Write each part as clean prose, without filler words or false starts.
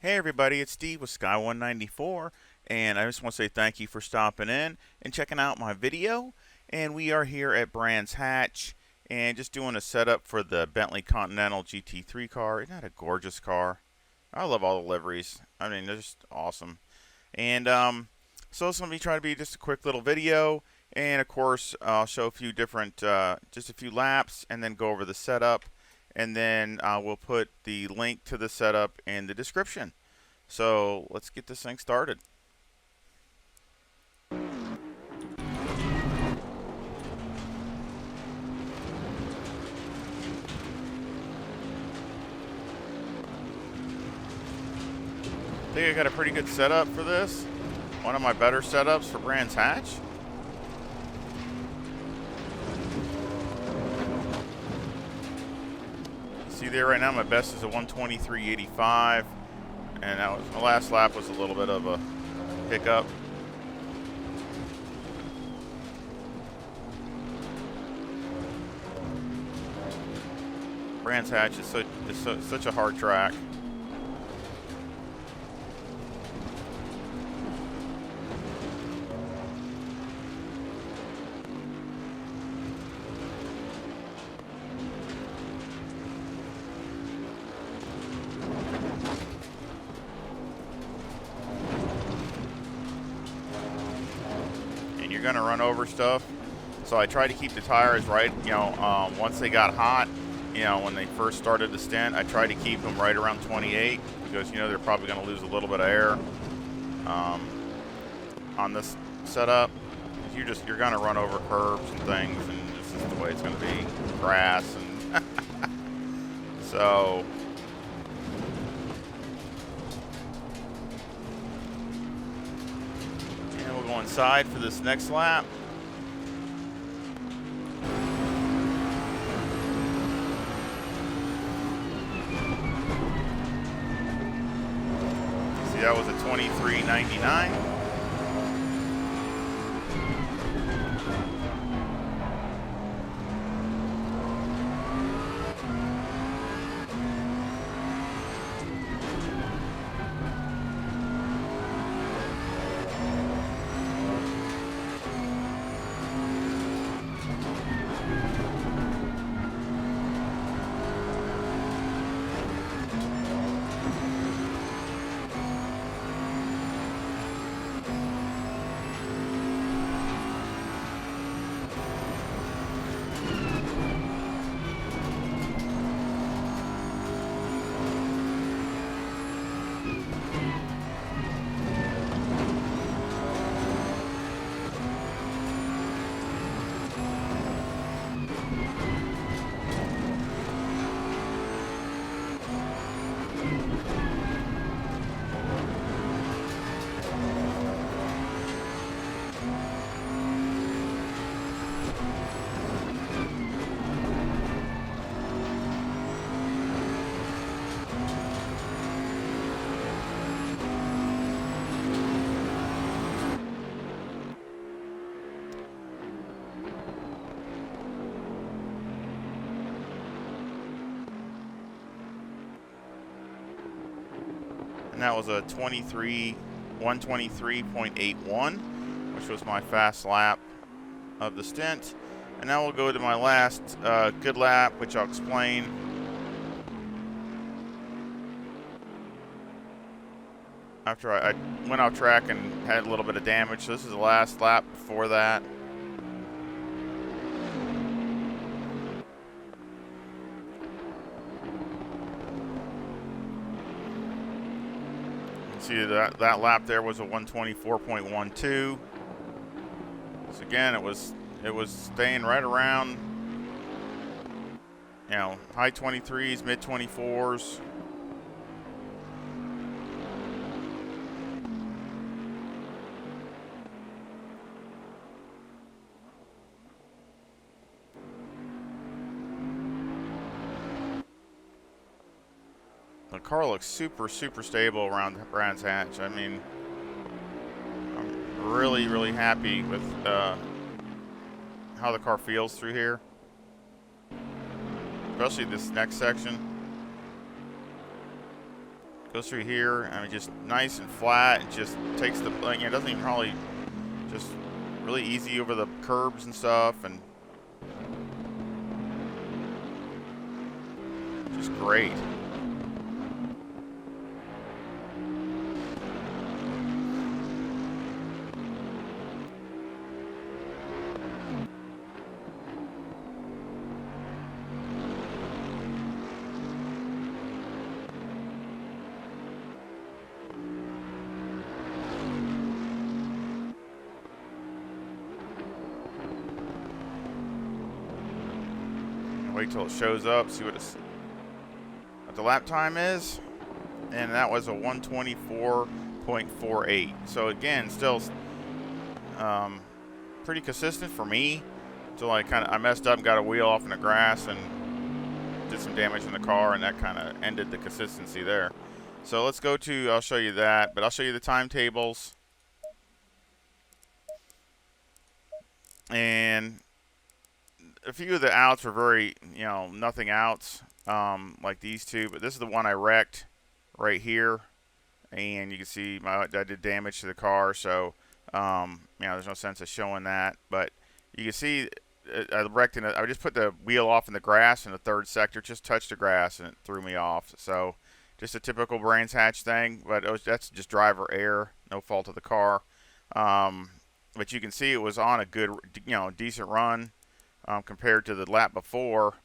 Hey everybody, it's Steve with Sky194, and I just want to say thank you for stopping in and checking out my video. And we are here at Brands Hatch and just doing a setup for the Bentley Continental GT3 car. Isn't that a gorgeous car? I love all the liveries. I mean, they're just awesome. And so it's going to be trying to be just a quick little video, and of course I'll show a few different, just a few laps, and then go over the setup, and then we'll put the link to the setup in the description. So let's get this thing started. I think I got a pretty good setup for this. One of my better setups for Brands Hatch. See there right now, my best is a 123.85, and that was my last lap was a little bit of a hiccup. Brands Hatch is such a hard track. You're gonna run over stuff, so I try to keep the tires right. Once they got hot, when they first started the stint, I tried to keep them right around 28 because they're probably gonna lose a little bit of air on this setup. You're gonna run over curbs and things, and this is the way it's gonna be, grass, and so. Go inside for this next lap. See, that was a 23.99. And that was a 123.81, which was my fast lap of the stint. And now we'll go to my last good lap, which I'll explain. After I went off track and had a little bit of damage, so this is the last lap before that. See that lap there was a 124.12. So again, it was staying right around, high 23s, mid 24s. The car looks super stable around Brands Hatch. I mean, I'm really happy with how the car feels through here, especially this next section. Goes through here. I mean, just nice and flat. It just takes the, it doesn't even probably, just really easy over the curbs and stuff, and just great. Wait till it shows up, see what the lap time is, and that was a 124.48. So again, still pretty consistent for me. Until I messed up and got a wheel off in the grass and did some damage in the car, and that kind of ended the consistency there. So let's go to, I'll show you that, but I'll show you the timetables. And a few of the outs were very, nothing outs, like these two, but this is the one I wrecked right here, and you can see I did damage to the car, so there's no sense of showing that, but you can see I wrecked in it. I just put the wheel off in the grass in the third sector, just touched the grass, and it threw me off. So just a typical Brands Hatch thing, but that's just driver error, no fault of the car. But you can see it was on a good, decent run. Compared to the lap before.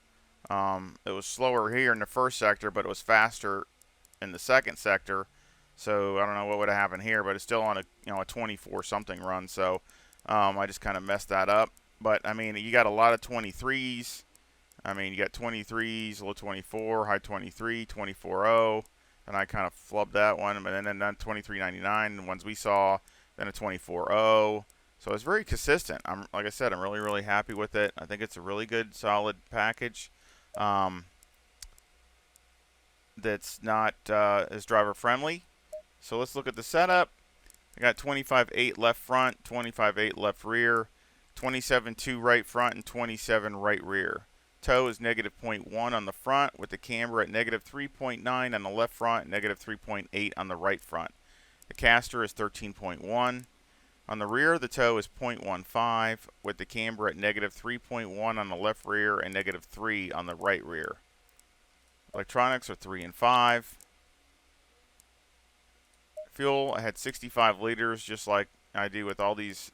It was slower here in the first sector, but it was faster in the second sector. So I don't know what would have happened here, but it's still on a 24 something run. So I just kind of messed that up. But I mean, you got a lot of 23s. I mean, you got 23s, low 24, high 23, 24.0, and I kind of flubbed that one. But then 23.99, the ones we saw, then a 24.0. So it's very consistent. Like I said, I'm really, really happy with it. I think it's a really good, solid package that's not as driver friendly. So let's look at the setup. I got 25.8 left front, 25.8 left rear, 27.2 right front, and 27 right rear. Tow is negative 0.1 on the front, with the camber at negative 3.9 on the left front, and negative 3.8 on the right front. The caster is 13.1. On the rear, the tow is 0.15, with the camber at negative 3.1 on the left rear and negative 3 on the right rear. Electronics are 3 and 5. Fuel, I had 65 liters, just like I do with all these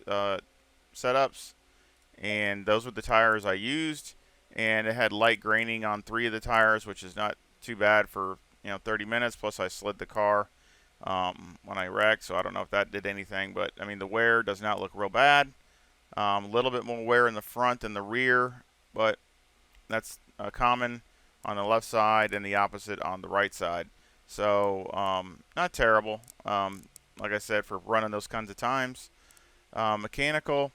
setups. And those were the tires I used. And it had light graining on 3 of the tires, which is not too bad for 30 minutes. Plus, I slid the car when I wrecked, so I don't know if that did anything, but I mean the wear does not look real bad. A little bit more wear in the front than the rear, but that's common on the left side and the opposite on the right side. So not terrible, like I said, for running those kinds of times. Mechanical,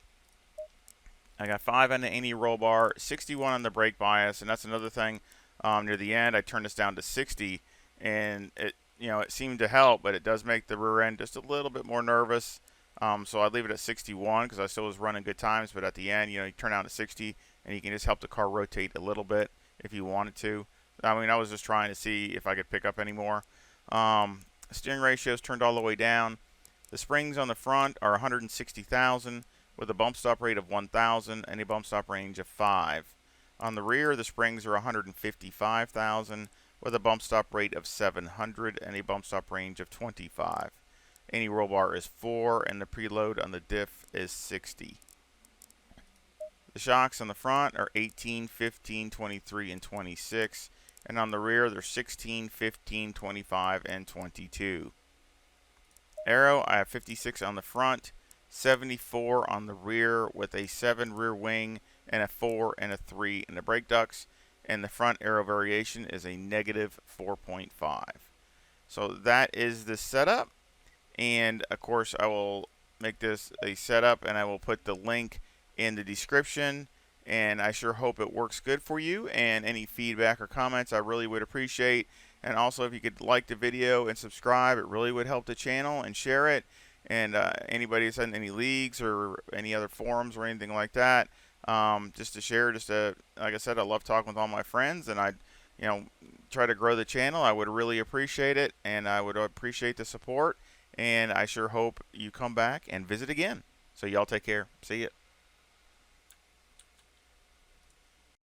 I got 5 on the any roll bar, 61 on the brake bias, and that's another thing. Near the end, I turned this down to 60, and it seemed to help, but it does make the rear end just a little bit more nervous. So I'd leave it at 61 because I still was running good times, but at the end, you turn down to 60, and you can just help the car rotate a little bit if you wanted to. I mean, I was just trying to see if I could pick up any more. Steering ratios turned all the way down. The springs on the front are 160,000 with a bump stop rate of 1,000 and a bump stop range of 5. On the rear, the springs are 155,000 with a bump stop rate of 700 and a bump stop range of 25. Any roll bar is 4 and the preload on the diff is 60. The shocks on the front are 18, 15, 23, and 26, and on the rear they're 16, 15, 25, and 22. Aero, I have 56 on the front, 74 on the rear with a 7 rear wing and a 4 and a 3 in the brake ducts. And the front aero variation is a negative 4.5. So that is the setup. And of course, I will make this a setup and I will put the link in the description. And I sure hope it works good for you. And any feedback or comments I really would appreciate. And also, if you could like the video and subscribe, it really would help the channel, and share it. And anybody who's in any leagues or any other forums or anything like that, just to share, like I said, I love talking with all my friends, and I'd try to grow the channel, I would really appreciate it, and I would appreciate the support. And I sure hope you come back and visit again. So y'all take care. See ya.